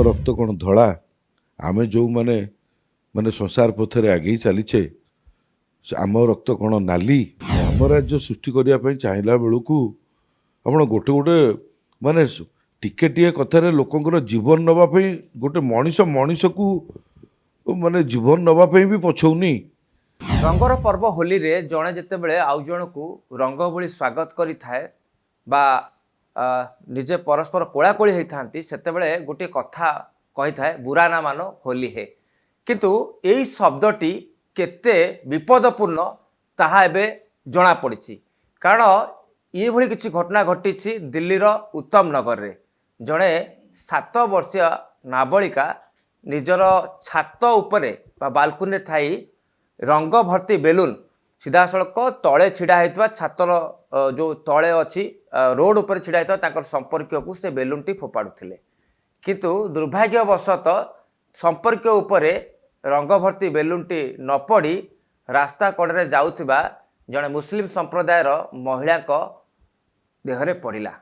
रक्त कौन धला आमे जो माने माने संसार पथरे आगे चलीचे आम रक्त कौन नाली आम राज्य सृष्टि करने चाहिला बेलू आपण गोटे गोटे माने टिके टिके कथार लोकंर जीवन नवाई गोटे मनीष मनीष को माने जीवन नवाई भी पछौनी। रंगर पर्व होली रे जड़े जितेबले आउ जन को रंग भली स्वागत करिथाए बा निजे परस्पर कोलाकोली होता सेतेबले गोटे कथा कही थाए बुरा ना मान होली है किंतु यही शब्दटी केते विपदपूर्ण ताहा एबे जना पड़ी कारण ये भली किसी घटना घटी दिल्लीर उत्तम नगर रे जड़े 7 वर्षीय नाबालिका निजर छात उपरे बा बालकुनी थाई रंग भर्ती बेलून सीधा सड़क तले छिड़ा होता छातर जो तले अच्छी रोड उपर छिड़ा होता संपर्क को से बेलून टी फोपाड़ुले किंतु दुर्भाग्यवशत संपर्क उपरे रंग भर्ती बेलून टी न पड़ी रास्ता कड़े जाउथिबा जड़े मुस्लिम संप्रदायर महिला देहरे पड़ा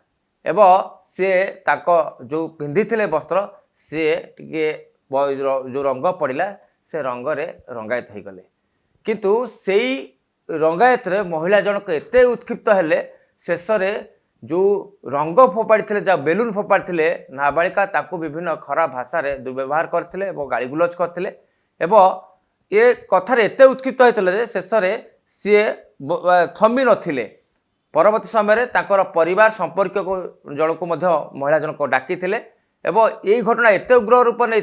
एवं सी ताको जो पिंधि वस्त्र सी टिके जो रंग पड़ा से रंग रे रंगायत हो गले किंतु सेई रंगायत रे महिला जनक एते उत्क्षिप्त हेले शेष जो रंग फोपाड़ी जहाँ बेलून फोपाड़ी नाबालिका ताकू विभिन्न खराब भाषा रे दुर्व्यवहार करते गाड़ी गुलज करते ये कथार एते उत्क्षिप्त होते शेष सी थमी नथिले परवर्ती समय ताकर परिवार संपर्क को जन को महिला जनक डाकी यही घटना एते उग्र रूप नहीं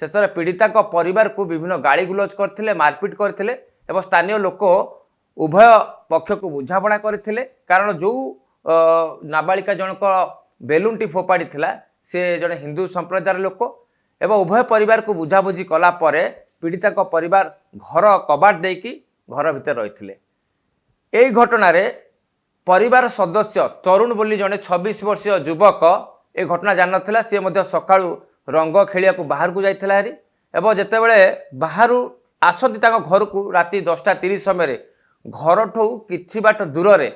शेष पीड़िता परिवार को विभिन्न गाड़ी गुलज करते मारपिट करते स्थानीय लोक उभय पक्ष को बुझापड़ा करते कारण जो नाबालिका जनक बेलून टी फोपाड़ी से जड़े हिंदू संप्रदायर लोक एवं उभय परिवार को बुझाबुझी कला परे पीड़िता परिवार घर कबाट देकी घर भितर रही यही घटना परिवार सदस्य तरुण बोली जड़े 26 वर्षीय युवक ए घटना जान ना सी सका रंग खेलिया बाहर को जाइଥିଲା हारी एवं जितेबले बाहर आसती घर को राति 10:30 समय घर ठू कि बाट दूर रे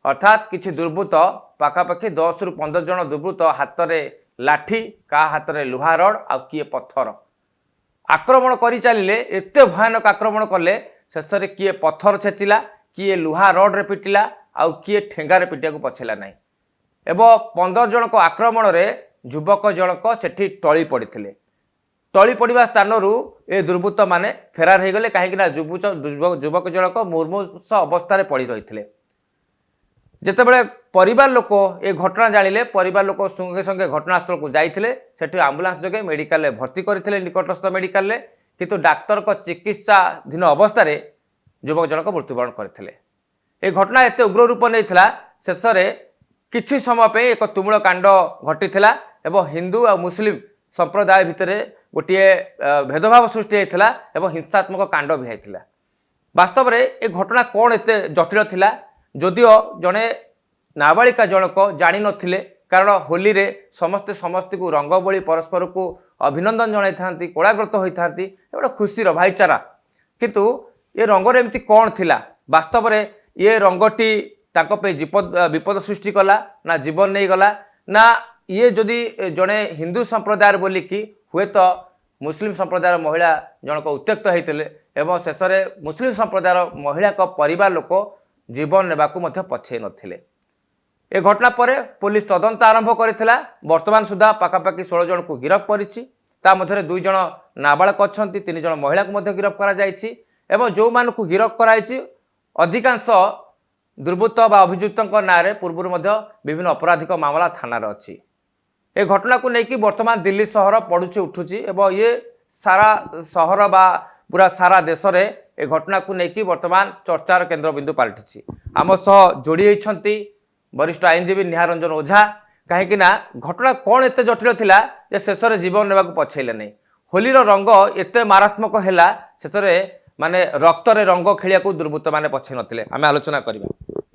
अर्थात किसी दुर्बृत्त पाखापाखि 10 ରୁ 15 जन दुर्बृत्त हाथ में लाठी का हाथ में लुहा रड आ किए पत्थर आक्रमण कर चलिए एते भयानक आक्रमण कले शेष में किए पत्थर छेचिला किए लुहा रड रे पिटिला आउ किए ठेंगारे पिटिया को पछेला नहीं एवं 15 जनक आक्रमण रे युवक जनक सेठी टली पड़ते टली पड़ा स्थान ए दुर्बृत्त माने फेरार हो गले कहीं युवक जनक मुर्मूष अवस्था पड़ रही जितेबले परिवार लोक ए घटना जानिले परिवार लोक संगे संगे घटनास्थल को जाइथिले सेठी आम्बुलांस जगे मेडिकल रे भर्ती करथिले निकटस्थ मेडिकल रे किंतु डाक्तर को चिकित्साधीन अवस्था रे युवक जनक मृत्युवरण करथिले ए घटना एते उग्र रूप नहीं शेष किछि समय पे एक तुमुल कांड घटीथिला एवं हिंदू और मुस्लिम संप्रदाय भितर गोटे भेदभाव सृष्टि होता एवं हिंसात्मक कांड भी होता वास्तव में ए घटना कौन एते जटिल थिला जदिओ जड़े नाबालिका जनक जानी नथिले कारण होली रे समस्ते समस्त को रंग बोली परस्पर को अभिनंदन जनाई था कोलाग्रत होता गोटे खुशीर भाईचारा किंतु ये रंग एमती कौन थिला वास्तव में ये रंगटी विपद सृष्टि कला ना जीवन नहीं गला ना ये जदि जड़े हिंदू संप्रदाय बोलिकी हुए तो मुस्लिम संप्रदायर महिला जनक उत्त्यक्त होते शेष में मुस्लिम संप्रदायर महिला परिवार लोक जीवन नेबाकू पछे नथिले ए घटना पर पुलिस तदंत आरंभ करथिला वर्तमान सुधा पाखापाखि 16 जन को गिरफ्त करिछि ता मध्य 2 जन नाबालक अछंती 3 जन महिला को मध्य गिरफ्त करा जायछि एवं जो मान को गिरफ्त कराइछि अधिकांश दुर्बृत्त बा अभियुक्त नारे पूर्व विभिन्न आपराधिक मामला थाना अच्छी ए घटना को लेकिन वर्तमान दिल्ली सहर पड़ुछि उठुछि एवं ये सारा सहर बा पूरा सारा देश में ए घटना को लेकिन वर्तमान चर्चार केन्द्र बिंदु पलटि आम सह जोड़ी होती वरिष्ठ आईनजीवी निहारंजन ओझा कहीं घटना कौन एत जटिल थिला जे शेष में जीवन नेबा पछेले नहीं होलीर रंग एते मारात्मक है शेष में माने रक्त रे रंग खेलिया को दुर्बृत्त माने पछे नथिले आमे आलोचना करबा।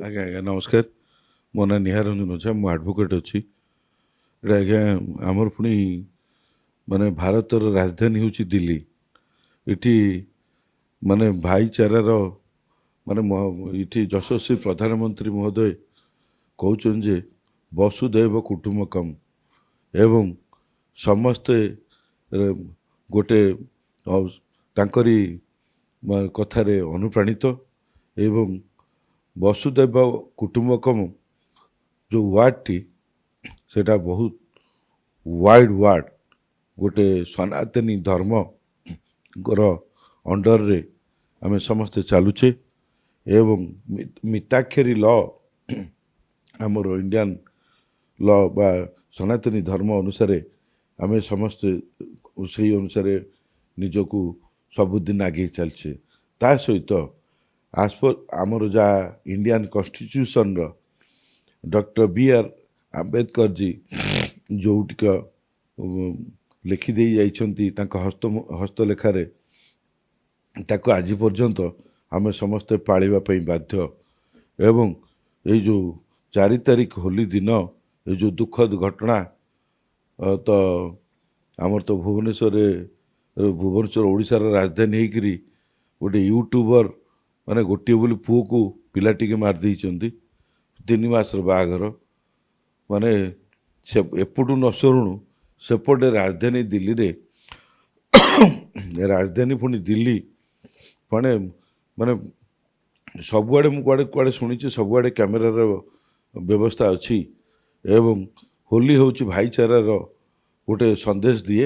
आज्ञा आज्ञा नमस्कार मो ना निहारंजन ओझा मो एडवोकेट अच्छी आज्ञा आमर पुणी माने भारतर राजधानी हूँ दिल्ली इटी माने भाईचारार माने इटी यशस्वी प्रधानमंत्री महोदय कहउछन जे वसुदैव कुटुंबकम एवं समस्ते गोटे तांकरी कथारे अनुप्राणित एवं वसुदेव कुटुंबकम जो वार्ड टी सेटा बहुत वाइड वार्ड गोटे सनातनी धर्म अंडर रे आमे समस्ते चलुचे एवं मिताक्षरी लॉ आमर इंडियन लॉ बा सनातनी धर्म अनुसार आमे समस्ते से अनुसार निजको सबुदिन आगे चलचे ता सहित आज पर आमर जा इंडियन कॉन्स्टिट्यूशन रो डॉक्टर बी.आर. आंबेडकर जी जोटिक लिखिदे जाइछंती तांका हस्तलेखारे ताको आज पर्यंत आमे समस्ते पालिबा पई बाध्य एवं ये जो 4 तारिख होली दिन ये जो दुखद घटना तो आमर तो भुवनेश्वर ओडिशार राजधानी होकरी गोटे यूट्यूबर माने गोटे बोली पुओ को पिलाटी के मार देइछंती 3 मासर बाघर माने से एपटू न सरुणु सेपटे राजधानी दिल्ली रे राजधानी पुणी दिल्ली माने माने सबुआड़े मु कुआड़े कुआड़े शुणी सबुआड़े कैमेरार व्यवस्था अच्छी एवं होली हूँ भाईचारार गोटे संदेश दिए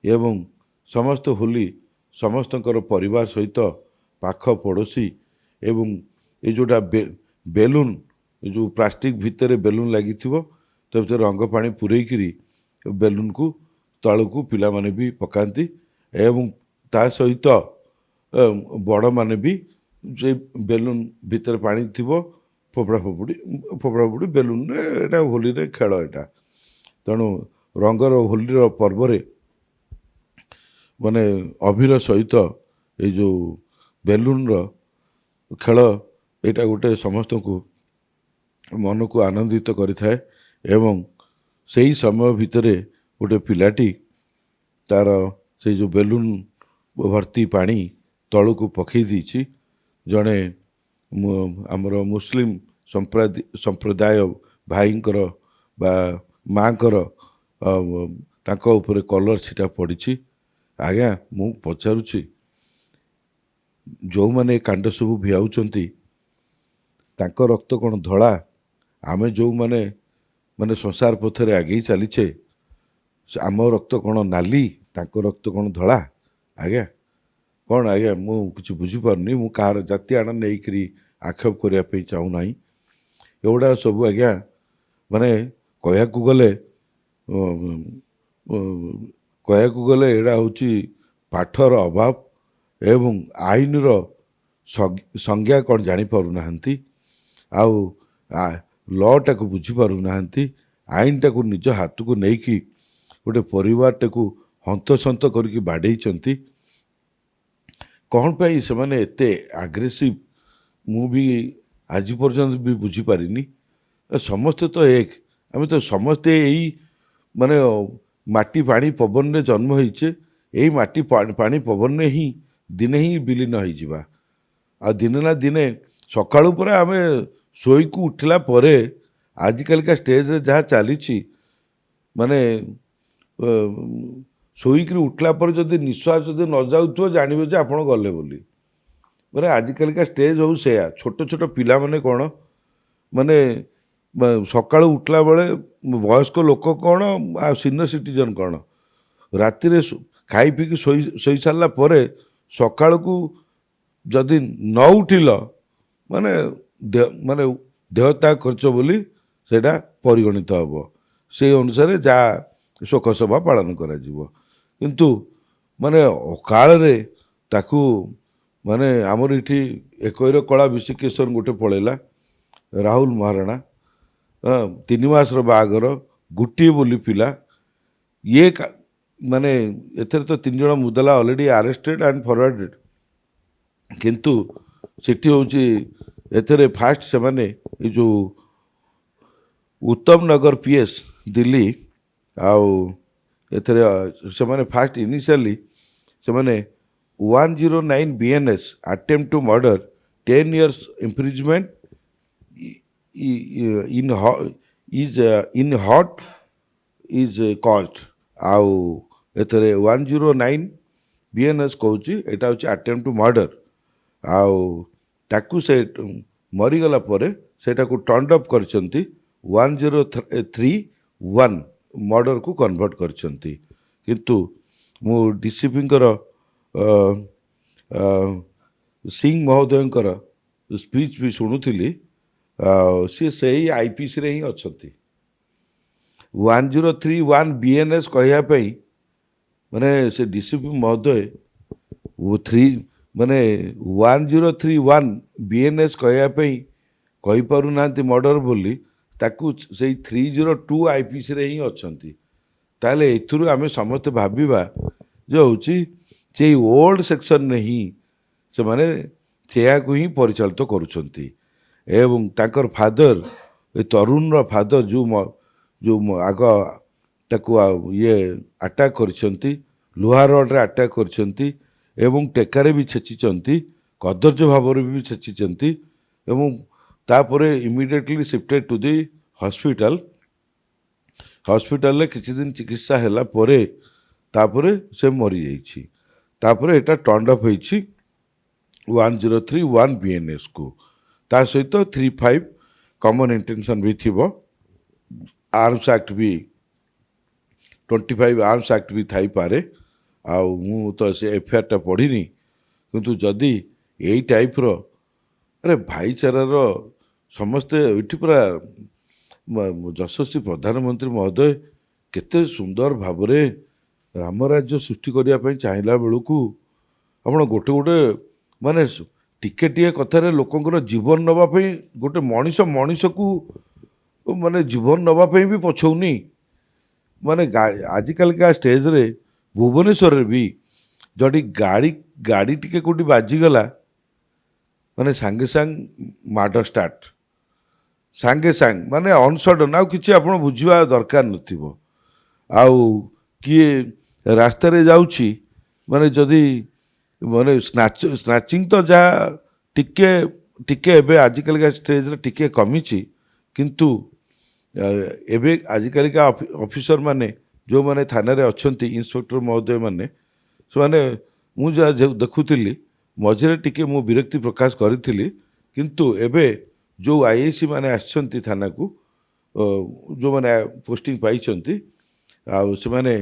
एवं समस्त होली समस्तकर परिवार सहित पाख पड़ोशी एवं ये जोटा बेलून जो प्लास्टिक भितर बेलून लगी तो रंग पानी पूरेकरी बेलून को तल को पिला माने भी पकाती एवं ता सहित बड़ माने भी से बेलून भितर पानी थी फोपड़ा फोपड़ी बेलून रे होली रे खेल एटा तेणु रंगर होली पर्व माने अभिर सहित ये जो बेलून खेल एटा गोटे समस्त को मन को आनंदित करिथाए एवं सही समय भितरे गोटे पिलाटी तार से जो बेलून भर्ती पानी तलू को पकई दीची जड़े आमर मुस्लिम संप्रदाय भाईंकर बा माँकर तांको उपरे कलर छिटा पड़ी आज्ञा मु पचारुची जो माने कांड सब भिआउचंती तांको रक्त कौन धड़ा आमे जो माने माने संसार पथरे आगे चलीचे आम रक्त कौन नाली तांको रक्त कौन धड़ा आज्ञा कौन आज्ञा मु किसी बुझीपारनी मु कहार जाति आड़ नहीं आक्षेप करने चाहूना एगुड़ा सब आज्ञा माने कहया गले एड़ा हूँ पाठर अभाव एवं आईन संज्ञा कौन जापारूना आउ लॉ टाक बुझीपारूना आईन टाक निज हाथ को लेकिन गोटे परिवार टाक हंतसंत करके बाड़े कौन पाई से माने एते आग्रेसिव मु भी आज पर्यंत भी बुझी पारिनी समस्ते तो एक आम तो समस्ते यही माने माटी पानी पवन रे जन्म होइचे यही माटी पानी पवन रे ही दिने ही विलीन हो जावा आ दिने ना दिने सकाळु पर आम शोई को उठला परे आजिकल का स्टेज रे जहाँ चली माने शोईक उठला पर जदि निश्वास जदि न जाऊ जानवे जे आपण गले बोली माने आजिकल का स्टेज हो से छोट छोट पिला माने कौन माने सकाळु उठला बेले वयस्क लोक कौन आ सीनियर सिटीजन कौन राति खाई पीकी शोई सारा पर सकाळ को जदि न उठिल माने देह त्याग खर्च बोली सेटा परिगणित हम से अनुसार जहाँ शोक सभा पालन करा किंतु माने अकाल रे ताकू माने आमर इठी एकईर कला विशिकेशन गोटे पड़ेला राहुल महाराणा 3 मासर बाघर गोटे बोली पिला ये माने एथर तो 3 जन मुदला ऑलरेडी अरेस्टेड एंड फॉरवर्डेड किंतु सेठी होची एथरे फास्ट से माने जो उत्तम नगर पीएस दिल्ली आउ एथरे से माने फास्ट इनिशियली से माने 109 BNS attempt to murder 10 years imprisonment in hot is caused आउ एथरे 109 BNS कहूँ एटा हूँ अटेम्प्ट टू मर्डर आउ ताकू से मरीगला परे सेटा को टर्न अप करछंती 1031 मर्डर को कन्वर्ट करछंती किंतु मु डीसीपी सिंह महोदयंकर स्पीच भी शुणुली सी से आईपीसी रे ही अच्छी 1031 BNS कहवाई माने से डीसीपी महोदय वो 3 माने 1031 BNS कहवाई कही पारु नांती मर्डर बोली ताकू से 302 आईपीसी रे ही अच्छी ताले एथुरु आमे समस्त भाबिबा जो होची से ओल्ड सेक्शन ने ही से माने सेया को ही परिचालित करुछंती एवं ताकर फादर तरुण रो फादर जो आग ताकू ये अटैक करछंती लुहा रड रे अटैक करछंती एवं टेकारे भी छेचिचंती कदर्य भाव भी छेचिचंती एवं तापरे immediately shifted to the hospital hospital किसी दिन चिकित्सा हैला परे तापरे से मरी जाइछि तापरे एटा टर्न अप होइछि 1031 BNS को ता सहित 35 कॉमन इंटेंशन भी थिबो आर्म्स एक्ट भी 25 आर्म्स एक्ट भी थाई पारे आ मु तो से एफआईआर टा पढ़िनी किंतु जदि एई टाइप रो अरे भाईचारा रो समस्ते एठी पूरा यशस्वी प्रधानमंत्री महोदय केते सुंदर भावरे राम राज्य सृष्टि करिया पई चाहिला बेलू आपण गोटे गोटे माने टिके टिके कथार लोकंर जीवन नवाई गोटे मनीष मनीष को माने जीवन नवाई भी पछौनी माने आजिकल का स्टेज रे भुवनेश्वर रे भी जदि गाड़ी गाड़ी टिके कोटी बाजीगला माने सांगे सांग माड स्टार्ट सांगे सांग माने अनसडन आउ किछि आपण बुझिबा दरकार नथिबो आउ किए रास्ता रे जाउछि माने जदि माने स्नाचिंग तो जा टिके टिके एबे आजिकल का स्टेज रे टिके कमिछि किंतु एबे आजिकल का ऑफिसर माने जो माने थाना रे अछंती इंस्पेक्टर महोदय माने से माने मु जा देखुतिली मझे टिके मु विरक्ति प्रकाश करिथिली किंतु एबे जो आईएसी माने आछंती थाना को जो माने पोस्टिंग पाइछंती आ से माने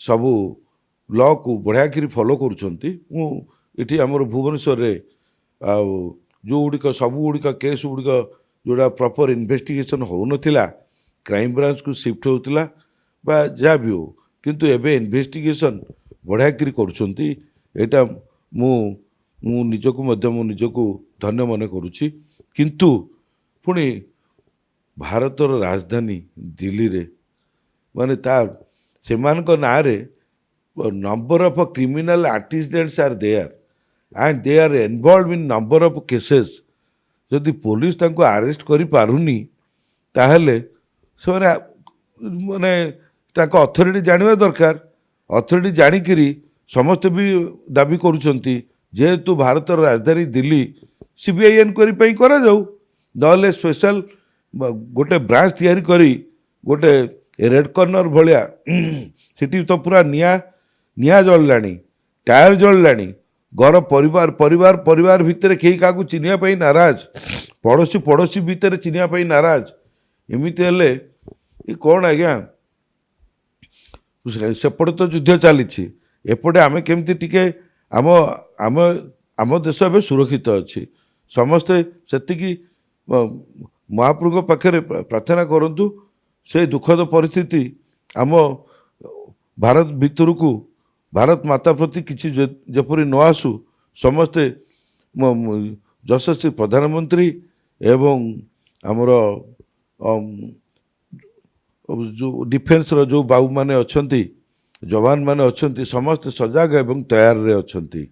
सबू लॉ को बढ़िया करी फॉलो करुछंती मु इठी हमर भुवनेश्वर रे आ जो गुड़िक सब गुड़िक केस गुड़िक जोड़ा प्रॉपर इन्वेस्टिगेशन हो नथिला क्राइम ब्रांच को शिफ्ट होतिला बा जा भी हो किंतु एबे इन्वेस्टिगेशन बढ़िया करी करुछंती एटा मु मु निजको धन्य मन करुछि किंतु पुणी भारतर राजधानी दिल्ली रे माने तार सेमान को ना रे number of criminal antecedents are there and they are involve in number of cases जदि पुलिस तांको अरेस्ट करि पारुनी ताहले से माने तांको अथॉरिटी जानिबा दरकार अथॉरिटी जानिकरी समस्त भी दाबी करुछंती जेहेतु भारतर राजधानी दिल्ली सीबीआई एनक्वारी पई करा जाऊ नले स्पेशल गोटे ब्रांच तैयारी करी गोटे रेड कॉर्नर भलिया सेठी तो पूरा निया जळलानी टायर जळलानी घर परिवार परिवार परिवार भितर कई क्या चिन्हिया पाई नाराज पड़ोशी पड़ोशी भितर चिन्हिया पाई नाराज एमती हेले ये कौन आज्ञा सेपटे तो युद्ध चली एपटे आम केमती टिके आम आम आम देश ए सुरक्षित अच्छी समस्ते से महाप्रभु पाखे प्रार्थना करूँ से दुखद परिस्थिति आम भारत भितर को भारत माता प्रति किसी जपरी न आसू समस्ते यशस्वी प्रधानमंत्री एवं आमर जो डिफेन्स रो जो बाबू माने अछंती जवान माने अछंती समस्त सजग एवं तैयार रे अछंती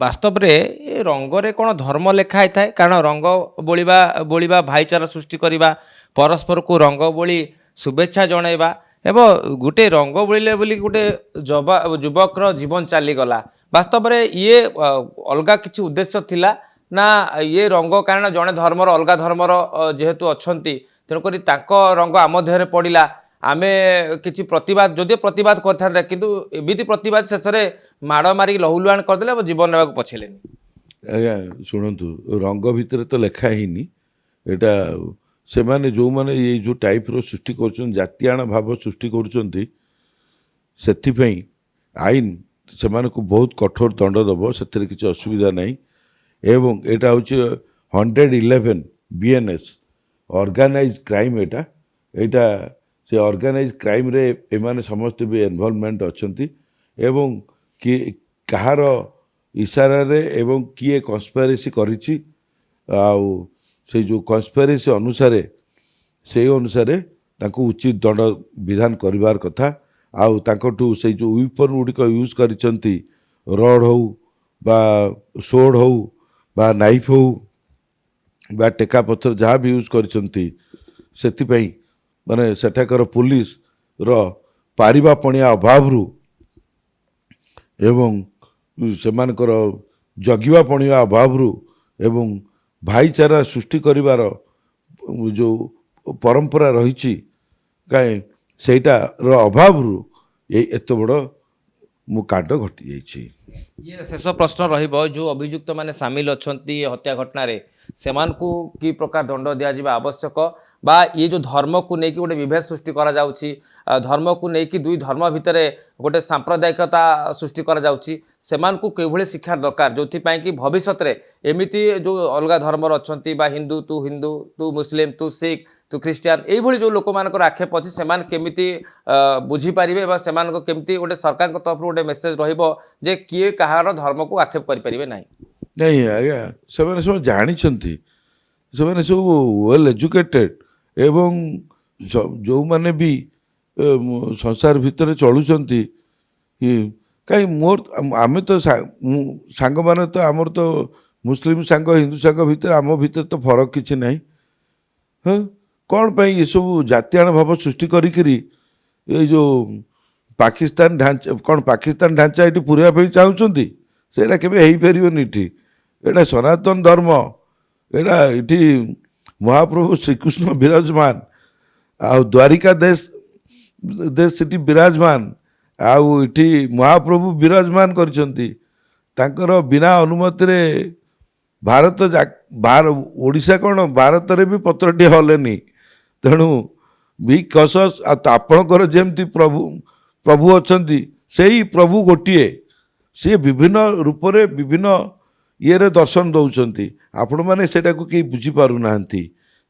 वास्तव रे ये रंग रे कौन धर्म लिखाई थाए कारण रंग बोलिबा बोलिबा भाईचारा सृष्टि करिबा परस्पर को रंग बोली शुभेच्छा जणाइबा एवं गोटे रंग बोलिले बोली गोटे युवकर जीवन चलीगला वास्तव रे ये अलगा किसी उद्देश्य थिला ना ये रंग कारण जड़े धर्मर अलगा धर्मर जेहेतु अच्छा तेणुक रंग आम देहरे पड़ा आमे किसी प्रतिवाद जदि प्रतिवाद करते किंतु एमिति प्रतिवाद शेष में माड़ मारिक लहुलुहाण करदे जीवन नेबा पछेले आज्ञा शुणु रंग भितर तो लेखा ही एटा से माने जो माने ये जो टाइप रो सृष्टि कर जातियाण भाव सृष्टि कर आईन से बहुत कठोर दंड दब से किसी असुविधा नहीं एवं एटा हूँ 111 BNS ऑर्गेनाइज क्राइम एटा एटा से ऑर्गेनाइज क्राइम रे एमाने समस्त भी इन्वॉल्वमेंट अच्छी एवं कि कहार इशारा रे एवं किए कन्स्पिरेसी करिछि आउ से जो कन्स्पिरेसी अनुसार से अनुसार तांको उचित दंड विधान करिवार कथा आउ तांकोटू से जो वेपन गुड़िक यूज करिसंती रड हो बा सोड हो बा नाइफ हो बा टेका पत्थर जहाँ भी यूज करिसंती सेतिपई माने सेठाकर पुलिस रो पारिबा पणिया अभावरू एवं सेमानकर जगिवा पणिया अभावरू एवं भाईचारा सृष्टि करिवार जो परंपरा रही कहीं सेटा रो अभावरू एत बड़ मु कांड घटी जाइछि। ये शेष प्रश्न रहिबो जो अभियुक्त माने सामिल अछंती हत्या घटना रे सेमान को की प्रकार दंड दिया जिबा आवश्यक बा ये जो धर्म को लेकिन गोटे विभेद सृष्टि करा जाउछि धर्म को लेकिन दुई धर्म भितर गोटे सांप्रदायिकता सृष्टि करा जाउछि सेमान को केभले शिक्षा दरकार जोथि पई कि भविष्य रे एमिति जो अलगा धर्म अछंती बा हिंदू तू मुस्लिम तू सिख तू ख्रिस्टियान ये जो लोक मान आक्षेप अच्छी से केमिति बुझीपारे केमिति गोटे सरकार तरफ गोटे मेसेज रहिबो जे किए कहार धर्म को आक्षेप करें ना नहीं आज्ञा से सब जानी से सब वेल एजुकेटेड एवं जो माने भी संसार भितर चलुचंती कहीं मोर आम तो सांग माने तो आमर तो मुस्लिम सांग हिंदू सांग भितर आम भितर तो फरक किसी नहीं हाँ कौन पाई ये सब जातियाण भाव सृष्टि करी ये जो पाकिस्तान ढांचा कौन पाकिस्तान ढांचा ये पूरा चाहते से केवे एटा सनातन धर्म एटा ये महाप्रभु श्रीकृष्ण विराजमान आउ द्वारिका देश से विराजमान आउ इटी महाप्रभु विराजमान कर बिना अनुमति रे भारत ओडिशा कौन भारत रे भी पत्रटी हलेनी तेणु बी कस आपणकर जमती प्रभु अच्छा से ही प्रभु गोटे सी विभिन्न रूप से विभिन्न ये दर्शन दौरान आपण मैंने से कहीं बुझीपार ना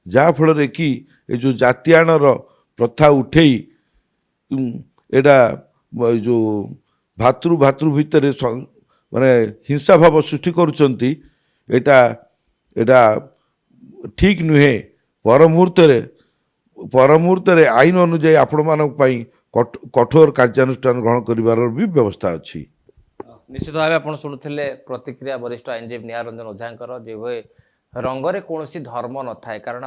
जहाँफल कि ये जो जातियाणर प्रथा उठे एटा जो भातृ भितर माने हिंसा भाव सृष्टि करुँच एटा ठीक नुहे परमुहूर्त आईन अनुजाई आपण मानी कठोर कार्यानुष्ठान ग्रहण कर भी व्यवस्था अच्छी। निश्चित भाव आप शुणुले प्रतिक्रिया वरिष्ठ आईनजीवी निहार रंजन ओझा जे भए रंगरे कौन धर्म न थाए कारण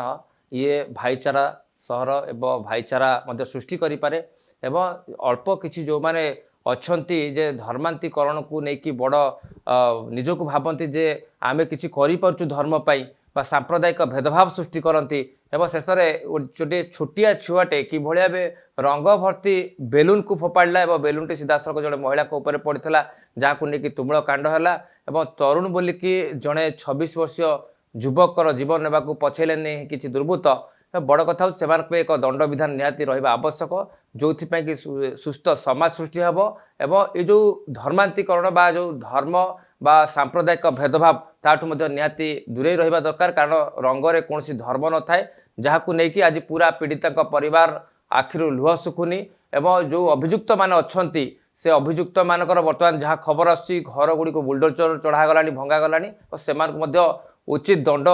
ये भाईचारा सहर एवं भाईचारा सृष्टि करें एवं अल्प किसी जो माने अच्छी जे धर्मांतरीकरण को लेकिन बड़ निजक भावती जे आम कि धर्म बा सांप्रदायिक भेदभाव सृष्टि करती एवं शेष गोटे छोटिया छुआटे कि भाया रंग भर्ती बेलून को फोपाड़ा एवं बेलून टी सीधा सड़क जड़े महिला ऊपर पड़ता जहाँ को लेकिन तुमुल कांड है तरुण बोलिकी जड़े 26 वर्षीय युवकर जीवन नेबा पछेले किसी दुर्बृत्त बड़ कथा से एक दंड विधान निहाती रहा आवश्यक जो कि सुस्थ समाज सृष्टि हे एवं ये जो धर्मांतरीकरण बा जो धर्म बा सांप्रदायिक भेदभाव ताठू निहाती दूरे रहा दरकार कारण रंगरे कौन धर्म न थाए जहाँ को लेकिन आज पूरा पीड़िता परिवार आखिर लुह सुखुनी एवं जो अभियुक्त माने अच्छी से अभियुक्त मानकर बर्तमान जहाँ खबर आसी घर गुड़ी को बुलडोजर चढ़ागला भंगागला और से उचित दंड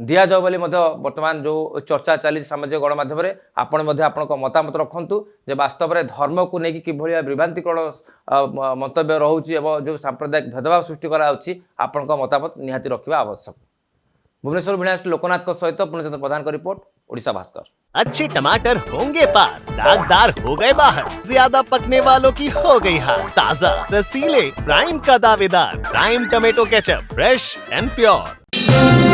दिया जाओ बोली बर्तमान जो चर्चा चली सामाजिक गणमाध्यम आपण मतामत रखु जे वास्तव में धर्म को लेकिन किभली विभ्रांतिकरण मंतव्य रोचे और जो सांप्रदायिक भेदभाव सृष्टि कराउछि आपण मतामत निहाती रखा आवश्यक। भुवनेश्वर विनाश लोकनाथ सहित पूर्णचंद्र प्रधान का रिपोर्ट ओडिशा भास्कर। अच्छे टमाटर होंगे पार, दागदार हो गए बाहर, ज्यादा पकने वालों की हो गई हार, ताजा रसीले प्राइम का दावेदार prime tomato ketchup, fresh and pure.